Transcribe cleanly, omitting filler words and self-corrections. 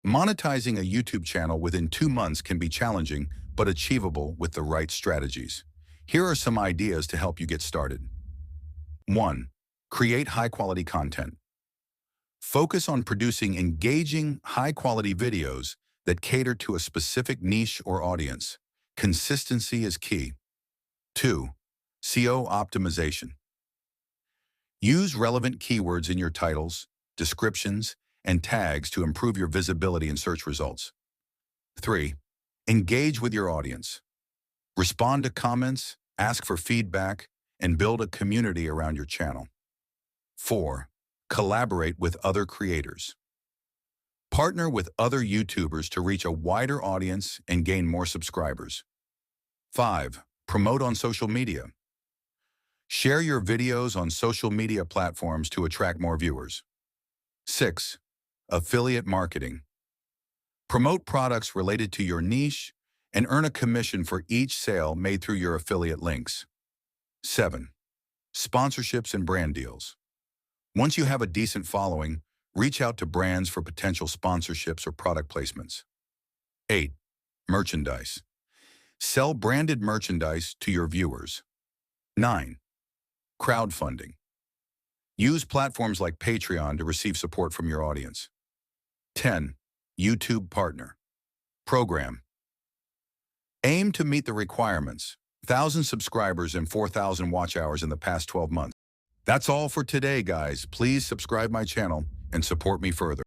Monetizing a YouTube channel within 2 months can be challenging, but achievable with the right strategies. Here are some ideas to help you get started. 1. Create high-quality content. Focus on producing engaging, high-quality videos that cater to a specific niche or audience. Consistency is key. 2. SEO optimization. Use relevant keywords in your titles, descriptions, and tags to improve your visibility in search results. 3. Engage with your audience. Respond to comments, ask for feedback, and build a community around your channel. 4. Collaborate with other creators. Partner with other YouTubers to reach a wider audience and gain more subscribers. 5. Promote on social media. Share your videos on social media platforms to attract more viewers. 6. Affiliate marketing. Promote products related to your niche and earn a commission for each sale made through your affiliate links. 7. Sponsorships and brand deals. Once you have a decent following, reach out to brands for potential sponsorships or product placements. 8. Merchandise. Sell branded merchandise to your viewers. 9. Crowdfunding. Use platforms like Patreon to receive support from your audience. 10. YouTube Partner Program. Aim to meet the requirements: 1,000 subscribers and 4,000 watch hours in the past 12 months. That's all for today, guys. Please subscribe my channel and support me further.